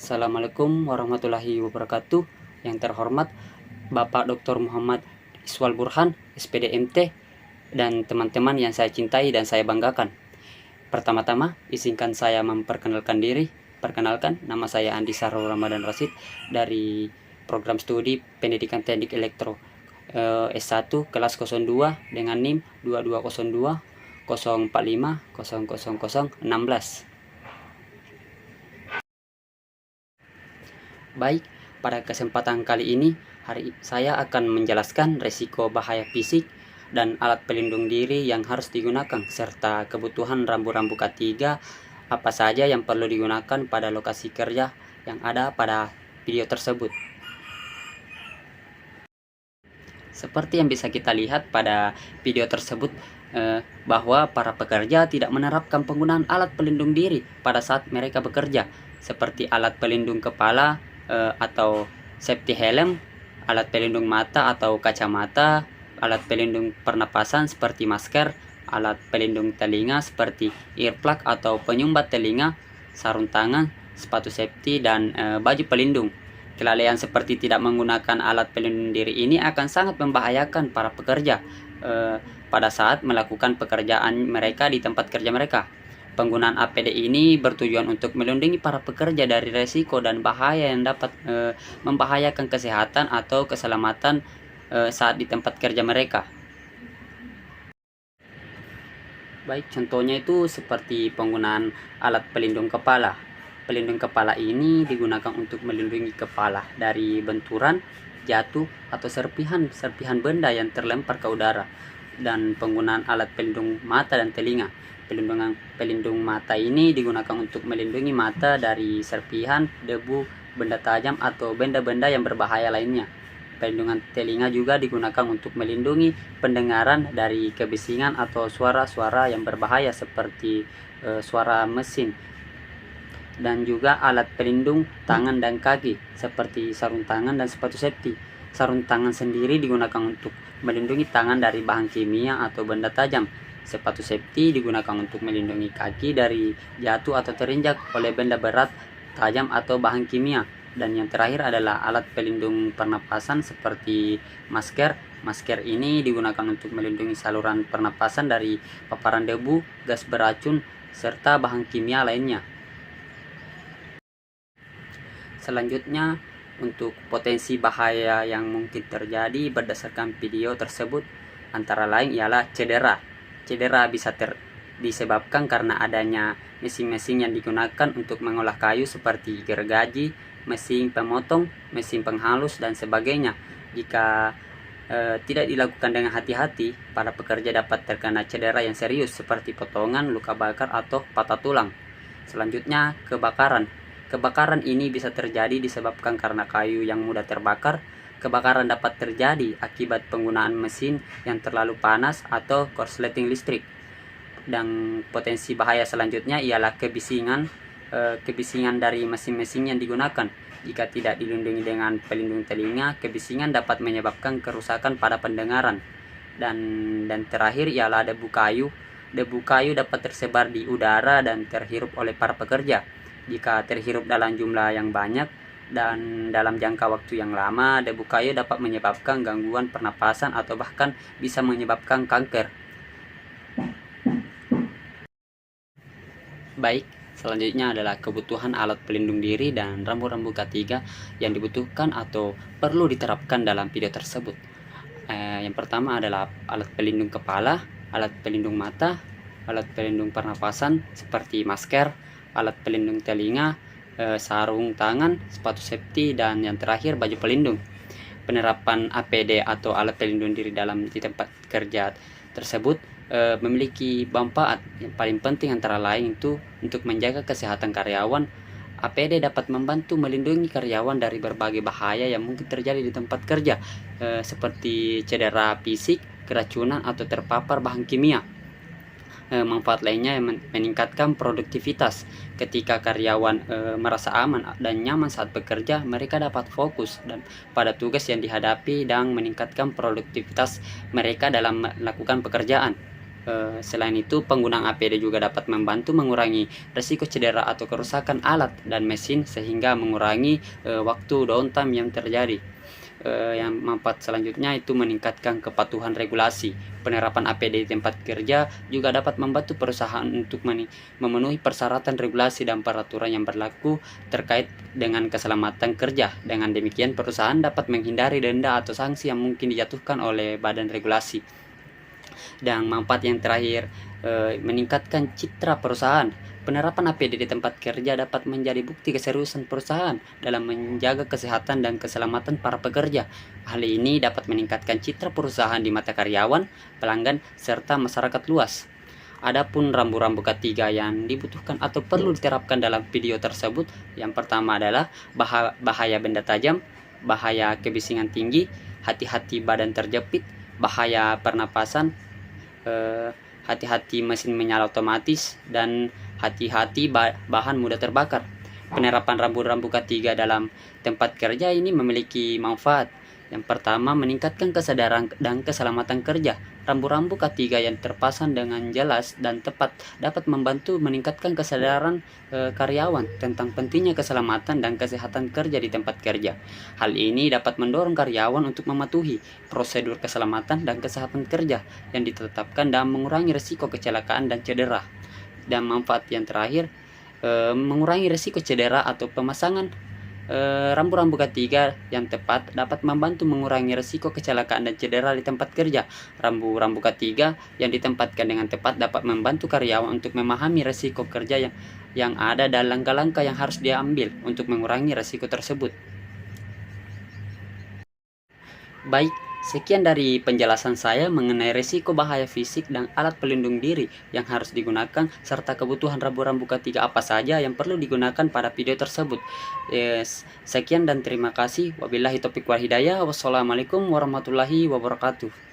Assalamualaikum warahmatullahi wabarakatuh. Yang terhormat Bapak Dr. Muhammad Iswal Burhan, SPD MT, dan teman-teman yang saya cintai dan saya banggakan. Pertama-tama, izinkan saya memperkenalkan diri. Perkenalkan, nama saya Andi Sarul Ramadan Rasid dari program studi Pendidikan Teknik Elektro S1 kelas 02 dengan NIM 2202 045 00016. Baik, pada kesempatan kali ini saya akan menjelaskan resiko bahaya fisik dan alat pelindung diri yang harus digunakan serta kebutuhan rambu-rambu K3 apa saja yang perlu digunakan pada lokasi kerja yang ada pada video tersebut. Seperti yang bisa kita lihat pada video tersebut, bahwa para pekerja tidak menerapkan penggunaan alat pelindung diri pada saat mereka bekerja, seperti alat pelindung kepala atau safety helm, alat pelindung mata atau kacamata, alat pelindung pernapasan seperti masker, alat pelindung telinga seperti earplug atau penyumbat telinga, sarung tangan, sepatu safety, dan baju pelindung. Kelalaian seperti tidak menggunakan alat pelindung diri ini akan sangat membahayakan para pekerja pada saat melakukan pekerjaan mereka di tempat kerja mereka. Penggunaan APD ini bertujuan untuk melindungi para pekerja dari resiko dan bahaya yang dapat membahayakan kesehatan atau keselamatan saat di tempat kerja mereka. Baik, contohnya itu seperti penggunaan alat pelindung kepala. Pelindung kepala ini digunakan untuk melindungi kepala dari benturan, jatuh, atau serpihan benda yang terlempar ke udara. Dan penggunaan alat pelindung mata dan telinga. Pelindung mata ini digunakan untuk melindungi mata dari serpihan, debu, benda tajam, atau benda-benda yang berbahaya lainnya. Pelindungan telinga juga digunakan untuk melindungi pendengaran dari kebisingan atau suara-suara yang berbahaya seperti suara mesin. Dan juga alat pelindung tangan dan kaki seperti sarung tangan dan sepatu safety. Sarung tangan sendiri digunakan untuk melindungi tangan dari bahan kimia atau benda tajam. Sepatu safety digunakan untuk melindungi kaki dari jatuh atau terinjak oleh benda berat, tajam, atau bahan kimia. Dan yang terakhir adalah alat pelindung pernapasan seperti masker. Masker ini digunakan untuk melindungi saluran pernapasan dari paparan debu, gas beracun, serta bahan kimia lainnya. Selanjutnya, untuk potensi bahaya yang mungkin terjadi berdasarkan video tersebut antara lain ialah cedera. Cedera bisa disebabkan karena adanya mesin-mesin yang digunakan untuk mengolah kayu seperti gergaji, mesin pemotong, mesin penghalus, dan sebagainya. Jika tidak dilakukan dengan hati-hati, para pekerja dapat terkena cedera yang serius seperti potongan, luka bakar, atau patah tulang. Selanjutnya, kebakaran. Kebakaran ini bisa terjadi disebabkan karena kayu yang mudah terbakar. Kebakaran dapat terjadi akibat penggunaan mesin yang terlalu panas atau korsleting listrik. Dan potensi bahaya selanjutnya ialah kebisingan dari mesin-mesin yang digunakan. Jika tidak dilindungi dengan pelindung telinga, kebisingan dapat menyebabkan kerusakan pada pendengaran. Dan terakhir ialah debu kayu. Debu kayu dapat tersebar di udara dan terhirup oleh para pekerja. Jika terhirup dalam jumlah yang banyak dan dalam jangka waktu yang lama, debu kayu dapat menyebabkan gangguan pernapasan atau bahkan bisa menyebabkan kanker. Baik, selanjutnya adalah kebutuhan alat pelindung diri dan rambu-rambu K3 yang dibutuhkan atau perlu diterapkan dalam video tersebut. Yang pertama adalah alat pelindung kepala, alat pelindung mata, alat pelindung pernapasan seperti masker, alat pelindung telinga, sarung tangan, sepatu safety, dan yang terakhir baju pelindung. Penerapan APD atau alat pelindung diri di tempat kerja tersebut memiliki manfaat yang paling penting antara lain itu untuk menjaga kesehatan karyawan. APD dapat membantu melindungi karyawan dari berbagai bahaya yang mungkin terjadi di tempat kerja seperti cedera fisik, keracunan, atau terpapar bahan kimia. Manfaat lainnya meningkatkan produktivitas. Ketika karyawan merasa aman dan nyaman saat bekerja, mereka dapat fokus pada tugas yang dihadapi dan meningkatkan produktivitas mereka dalam melakukan pekerjaan. Selain itu, penggunaan APD juga dapat membantu mengurangi risiko cedera atau kerusakan alat dan mesin sehingga mengurangi waktu downtime yang terjadi. Yang manfaat selanjutnya itu meningkatkan kepatuhan regulasi. Penerapan APD di tempat kerja juga dapat membantu perusahaan untuk memenuhi persyaratan regulasi dan peraturan yang berlaku terkait dengan keselamatan kerja. Dengan demikian, perusahaan dapat menghindari denda atau sanksi yang mungkin dijatuhkan oleh badan regulasi. Dan manfaat yang terakhir, meningkatkan citra perusahaan. Penerapan APD di tempat kerja dapat menjadi bukti keseriusan perusahaan dalam menjaga kesehatan dan keselamatan para pekerja. Hal ini dapat meningkatkan citra perusahaan di mata karyawan, pelanggan, serta masyarakat luas. Adapun rambu-rambu ketiga yang dibutuhkan atau perlu diterapkan dalam video tersebut, yang pertama adalah bahaya benda tajam, bahaya kebisingan tinggi, hati-hati badan terjepit, bahaya pernapasan, hati-hati mesin menyala otomatis, dan hati-hati bahan mudah terbakar. Penerapan rambu-rambu ketiga dalam tempat kerja ini memiliki manfaat. Yang pertama, meningkatkan kesadaran dan keselamatan kerja. Rambu-rambu ketiga yang terpasang dengan jelas dan tepat dapat membantu meningkatkan kesadaran karyawan tentang pentingnya keselamatan dan kesehatan kerja di tempat kerja. Hal ini dapat mendorong karyawan untuk mematuhi prosedur keselamatan dan kesehatan kerja yang ditetapkan dan mengurangi risiko kecelakaan dan cedera. Dan manfaat yang terakhir, mengurangi risiko cedera atau pemasangan rambu-rambu ketiga yang tepat dapat membantu mengurangi risiko kecelakaan dan cedera di tempat kerja. Rambu-rambu ketiga yang ditempatkan dengan tepat dapat membantu karyawan untuk memahami risiko kerja yang ada dan langkah-langkah yang harus diambil untuk mengurangi risiko tersebut. Baik, sekian dari penjelasan saya mengenai risiko bahaya fisik dan alat pelindung diri yang harus digunakan serta kebutuhan rambu-rambu ketiga apa saja yang perlu digunakan pada video tersebut. Sekian dan terima kasih. Wabillahi taufiq wal hidayah. Wassalamualaikum warahmatullahi wabarakatuh.